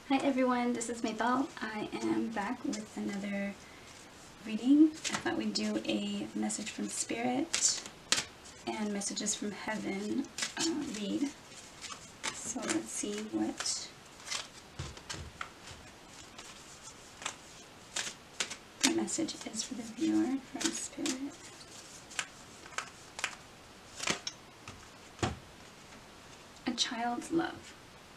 Hi everyone, this is Maythal. I am back with another reading. I thought we'd do a message from Spirit and messages from Heaven read. So let's see what the message is for the viewer from Spirit. A child's love.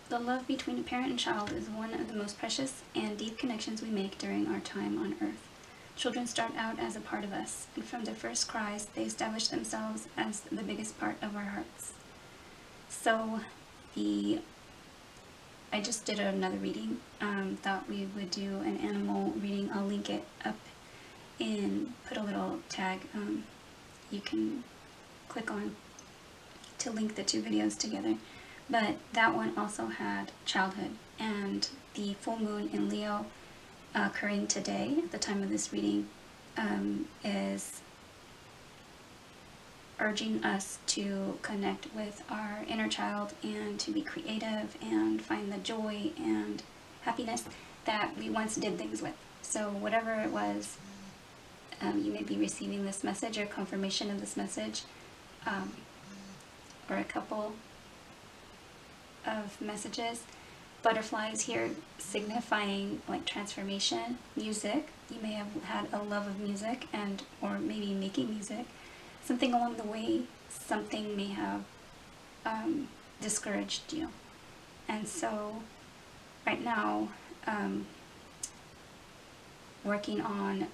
The love between a parent and child is one of the most precious and deep connections we make during our time on earth. Children start out as a part of us, and from their first cries, they establish themselves as the biggest part of our hearts. So, I just did another reading. Thought we would do an animal reading. I'll link it up and put a little tag you can click on to link the two videos together. But that one also had childhood, and the full moon in Leo occurring today at the time of this reading is urging us to connect with our inner child and to be creative and find the joy and happiness that we once did things with. So whatever it was, you may be receiving this message or confirmation of this message, or a couple of messages. Butterflies here signifying like transformation. Music, you may have had a love of music and or maybe making music. Something along the way, something may have discouraged you. And so right now, working on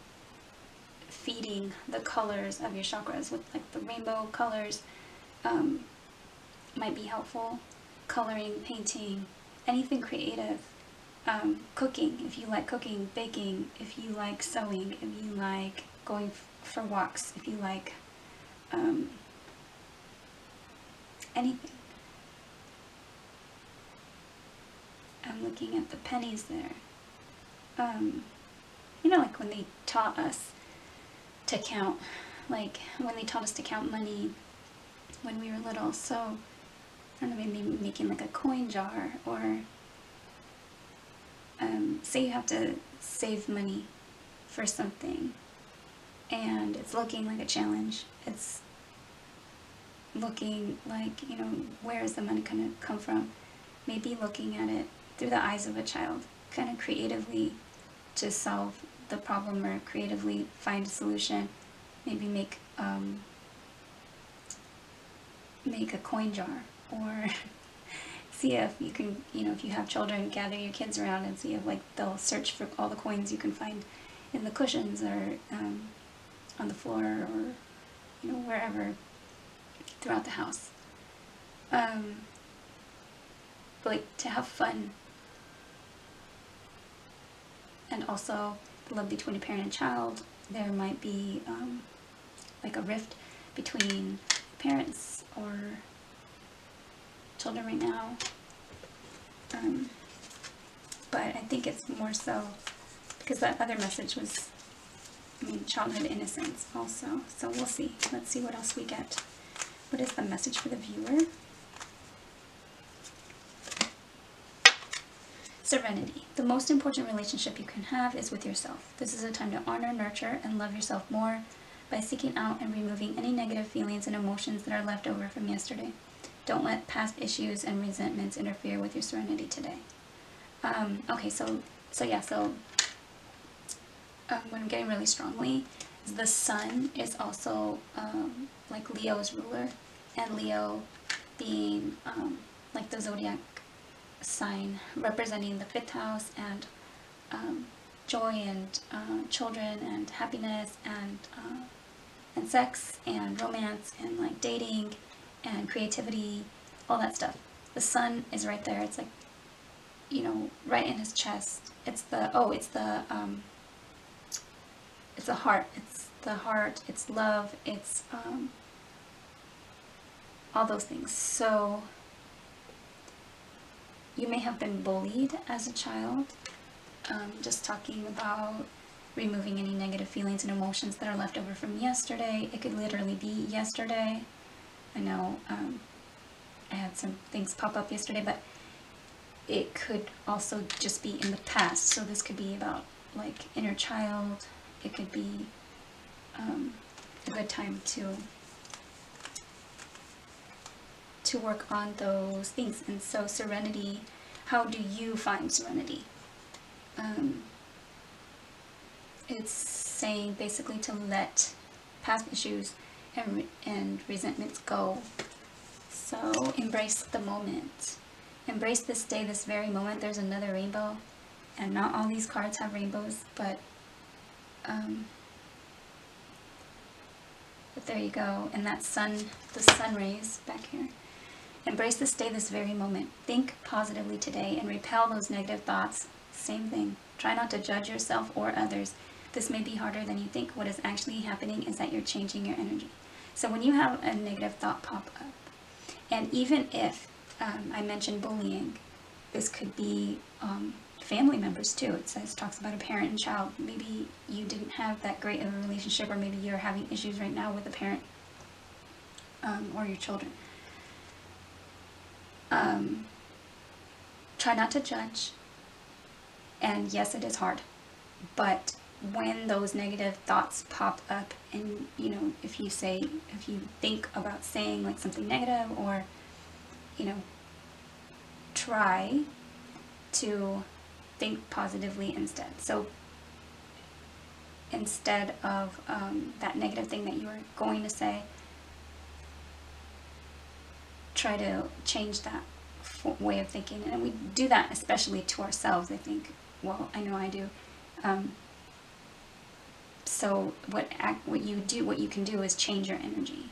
feeding the colors of your chakras with like the rainbow colors might be helpful. Coloring, painting, anything creative, cooking, if you like cooking, baking, if you like sewing, if you like going for walks, if you like anything. I'm looking at the pennies there. You know, like when they taught us to count, like when they taught us to count money when we were little. So I don't know, maybe making like a coin jar, or say you have to save money for something and it's looking like a challenge. It's looking like, you know, where is the money going to come from? Maybe looking at it through the eyes of a child, kind of creatively to solve the problem or creatively find a solution. Maybe make a coin jar, or see if you can, you know, if you have children, gather your kids around and see if like they'll search for all the coins you can find in the cushions or on the floor, or you know, wherever throughout the house. But like to have fun. And also the love between a parent and child. There might be like a rift between parents or children right now, but I think it's more so because that other message was, I mean, childhood innocence also. So we'll see. Let's see what else we get. What is the message for the viewer? Serenity. The most important relationship you can have is with yourself. This is a time to honor, nurture, and love yourself more by seeking out and removing any negative feelings and emotions that are left over from yesterday. Don't let past issues and resentments interfere with your serenity today. Okay, so what I'm getting really strongly is the sun is also like Leo's ruler, and Leo being like the zodiac sign representing the 5th house and joy and children and happiness and sex and romance and like dating and creativity, all that stuff. The sun is right there. It's like, you know, right in his chest. It's the heart. It's the heart. It's love. It's all those things. So you may have been bullied as a child. Just talking about removing any negative feelings and emotions that are left over from yesterday. It could literally be yesterday. I know I had some things pop up yesterday, but it could also just be in the past. So this could be about like inner child. It could be a good time to work on those things. And so serenity, how do you find serenity? It's saying basically to let past issues and resentments go. So embrace the moment. Embrace this day, this very moment. There's another rainbow, and not all these cards have rainbows, but there you go. And that sun, the sun rays back here. Embrace this day, this very moment. Think positively today and repel those negative thoughts. Same thing. Try not to judge yourself or others. This may be harder than you think. What is actually happening is that you're changing your energy. So when you have a negative thought pop up, and even if I mentioned bullying, this could be family members too. It says, talks about a parent and child. Maybe you didn't have that great of a relationship, or maybe you're having issues right now with a parent or your children. Try not to judge. And yes, it is hard, but when those negative thoughts pop up, and you know, if you think about saying like something negative, or you know, try to think positively instead. So instead of that negative thing that you were going to say, try to change that way of thinking. And we do that especially to ourselves, I think. Well, I know I do. So what you can do is change your energy.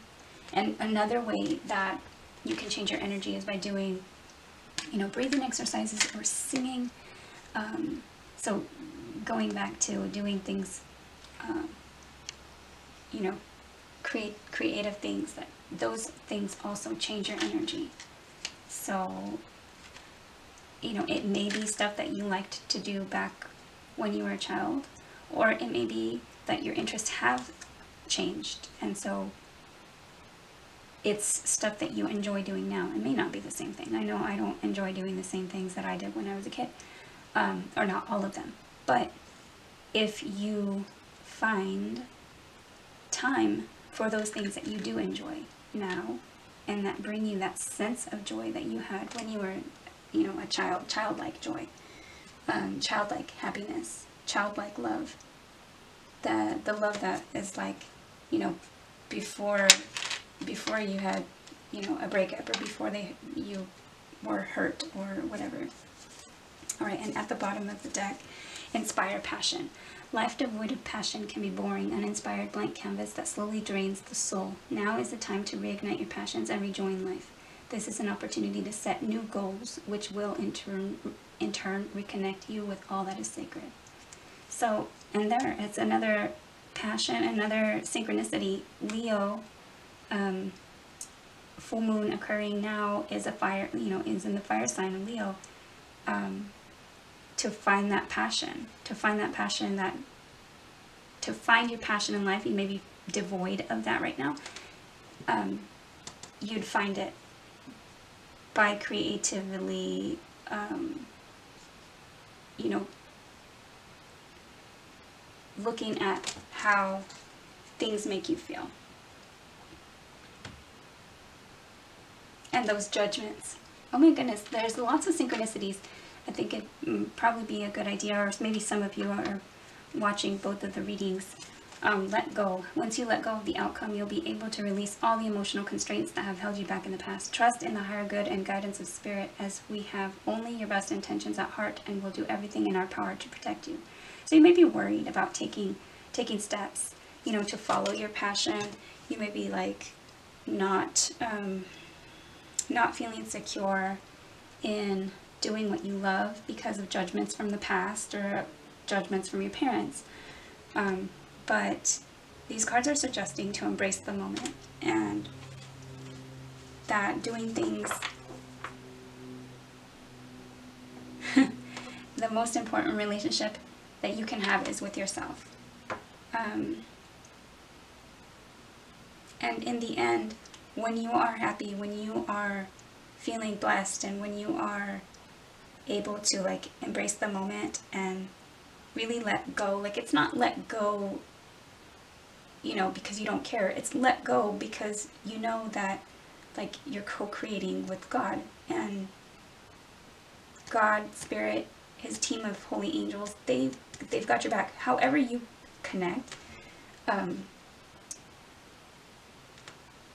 And another way that you can change your energy is by doing, you know, breathing exercises or singing. So going back to doing things, you know, creative things, that those things also change your energy. So, you know, it may be stuff that you liked to do back when you were a child, or it may be that your interests have changed, and so it's stuff that you enjoy doing now. It may not be the same thing. I know I don't enjoy doing the same things that I did when I was a kid, or not all of them, but if you find time for those things that you do enjoy now, and that bring you that sense of joy that you had when you were, you know, a child, childlike joy, childlike happiness, childlike love, the love that is like, you know, before you had, you know, a breakup, or before you were hurt or whatever. All right, and at the bottom of the deck, inspire passion. Life devoid of passion can be boring, uninspired blank canvas that slowly drains the soul. Now is the time to reignite your passions and rejoin life. This is an opportunity to set new goals, which will in turn reconnect you with all that is sacred. So, and there, it's another passion, another synchronicity. Leo, full moon occurring now is a fire, you know, is in the fire sign of Leo. To find that passion, to find your passion in life. You may be devoid of that right now. You'd find it by creatively, you know, looking at how things make you feel. And those judgments. Oh my goodness, there's lots of synchronicities. I think it'd probably be a good idea, or maybe some of you are watching both of the readings. Let go. Once you let go of the outcome, you'll be able to release all the emotional constraints that have held you back in the past. Trust in the higher good and guidance of spirit, as we have only your best intentions at heart and will do everything in our power to protect you. So you may be worried about taking steps, you know, to follow your passion. You may be like not feeling secure in doing what you love because of judgments from the past or judgments from your parents. But these cards are suggesting to embrace the moment, and that doing things, the most important relationship that you can have is with yourself. And in the end, when you are happy, when you are feeling blessed, and when you are able to like embrace the moment and really let go. Like, it's not let go, you know, because you don't care. It's let go because you know that like you're co-creating with God, and God, Spirit, his team of holy angels, they've got your back. However you connect,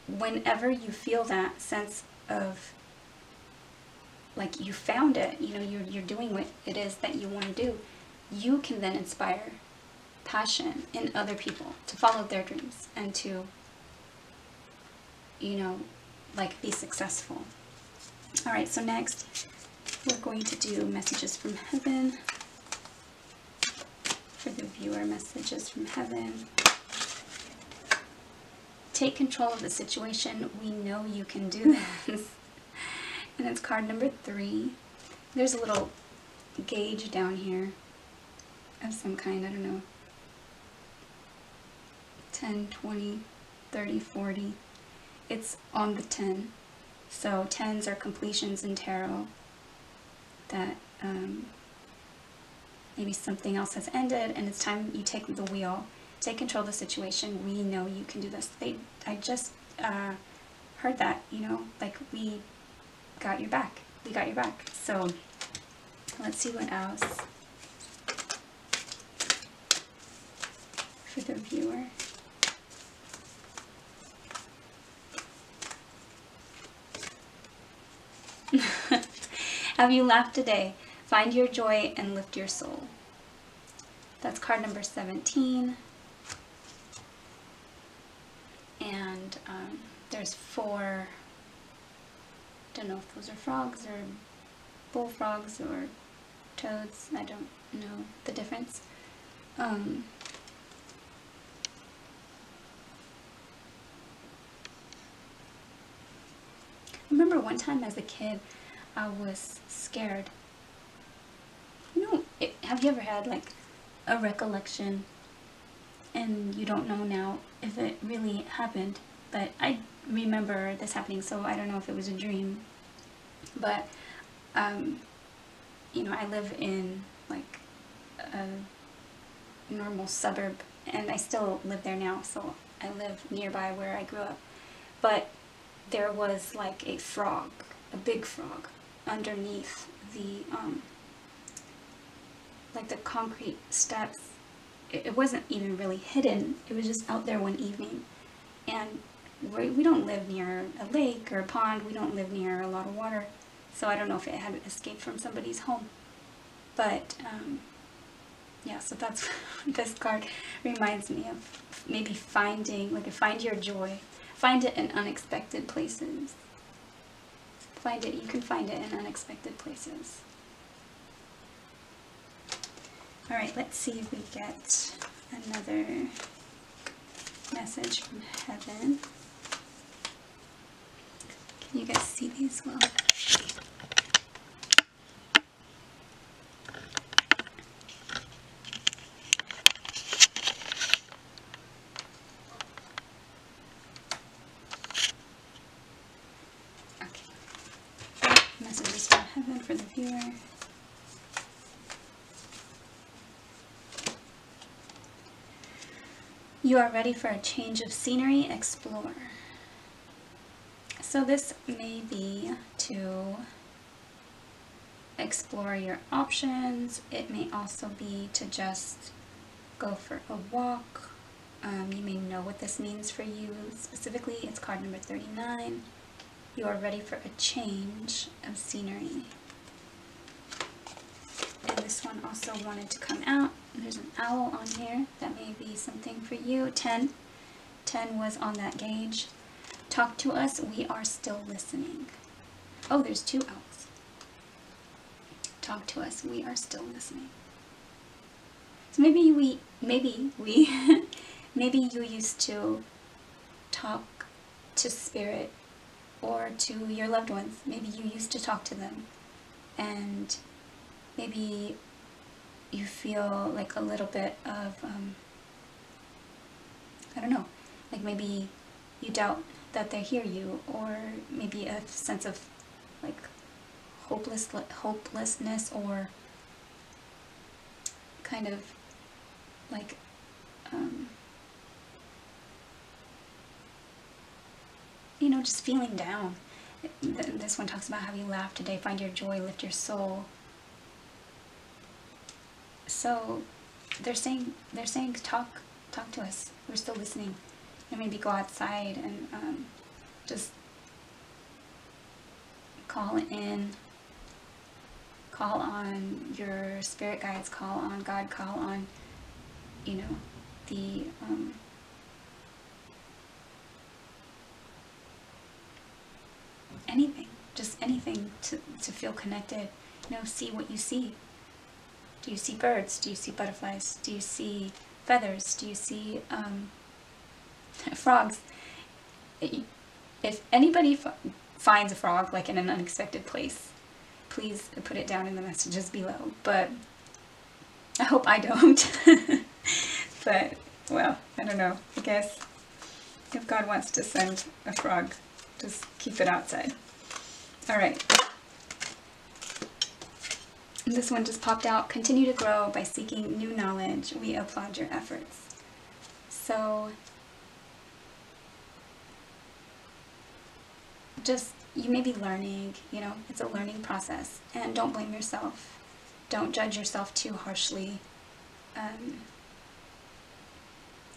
whenever you feel that sense of like you found it, you know, you're doing what it is that you want to do, you can then inspire passion in other people to follow their dreams and to, you know, like be successful. All right, so next we're going to do messages from heaven for the viewer. Messages from heaven. Take control of the situation. We know you can do this. And it's card number 3. There's a little gauge down here of some kind, I don't know, 10, 20, 30, 40. It's on the 10. So 10s are completions in tarot, that maybe something else has ended and it's time you take the wheel, take control of the situation. We know you can do this. I just heard that, you know, like we got your back. We got your back. So let's see what else for the viewer. Have you laughed today? Find your joy and lift your soul. That's card number 17. And there's 4, don't know if those are frogs or bullfrogs or toads. I don't know the difference. I remember one time as a kid, I was scared. You know, have you ever had like a recollection and you don't know now if it really happened? But I remember this happening, so I don't know if it was a dream. But, you know, I live in like a normal suburb, and I still live there now, so I live nearby where I grew up. But there was like a frog, a big frog, underneath the, like the concrete steps. It wasn't even really hidden. It was just out there one evening. And we don't live near a lake or a pond. We don't live near a lot of water. So I don't know if it had escaped from somebody's home. But, yeah, so that's what this card reminds me of. Maybe finding, like, find your joy. Find it in unexpected places. Find it, you can find it in unexpected places. Alright, let's see if we get another message from heaven. Can you guys see these well? Okay. Messages from heaven for the viewer. You are ready for a change of scenery. Explore. So this may be to explore your options. It may also be to just go for a walk. You may know what this means for you specifically. It's card number 39. You are ready for a change of scenery. And this one also wanted to come out. There's an owl on here. That may be something for you. 10. 10 was on that gauge. Talk to us. We are still listening. Oh, there's 2 owls. Talk to us. We are still listening. So maybe maybe you used to talk to spirit or to your loved ones. Maybe you used to talk to them, and maybe you feel like a little bit of, I don't know, like maybe you doubt that they hear you, or maybe a sense of like hopelessness, or kind of like you know, just feeling down. This one talks about how you laugh today, find your joy, lift your soul. So they're saying talk to us. We're still listening. And maybe go outside and just call on your spirit guides, call on God, call on, you know, the anything, just anything to feel connected. You know, see what you see. Do you see birds? Do you see butterflies? Do you see feathers? Do you see frogs? If anybody finds a frog like in an unexpected place, please put it down in the messages below. But I hope I don't. But, well, I don't know. I guess if God wants to send a frog, just keep it outside. Alright. This one just popped out. Continue to grow by seeking new knowledge. We applaud your efforts. So, just, you may be learning, you know, it's a learning process. And don't blame yourself. Don't judge yourself too harshly.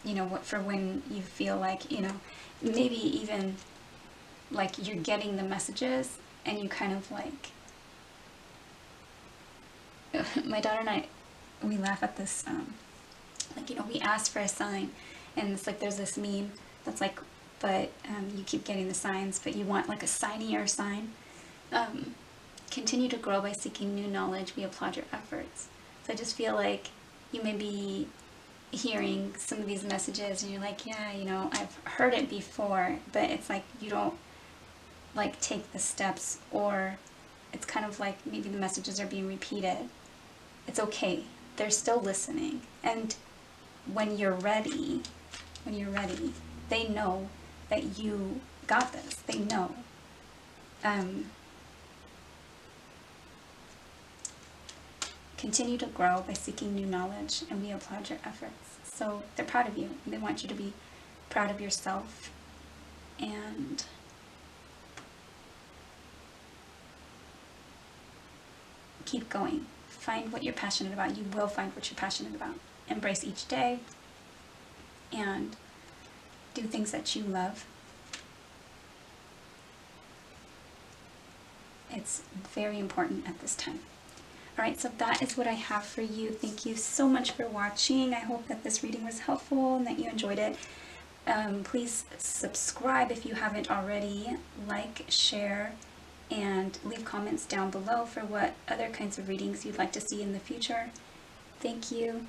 You know, for when you feel like, you know, maybe even like you're getting the messages and you kind of like, my daughter and I, we laugh at this, like, you know, we ask for a sign, and it's like there's this meme that's like, but you keep getting the signs, but you want like a signier sign. Continue to grow by seeking new knowledge. We applaud your efforts. So I just feel like you may be hearing some of these messages and you're like, yeah, you know, I've heard it before, but it's like you don't like take the steps, or it's kind of like maybe the messages are being repeated. It's okay. They're still listening. And when you're ready, they know that you got this. They know. Continue to grow by seeking new knowledge, and we applaud your efforts. So they're proud of you. They want you to be proud of yourself, and keep going. Find what you're passionate about. You will find what you're passionate about. Embrace each day and do things that you love. It's very important at this time. Alright, so that is what I have for you. Thank you so much for watching. I hope that this reading was helpful and that you enjoyed it. Please subscribe if you haven't already. Like, share, and leave comments down below for what other kinds of readings you'd like to see in the future. Thank you.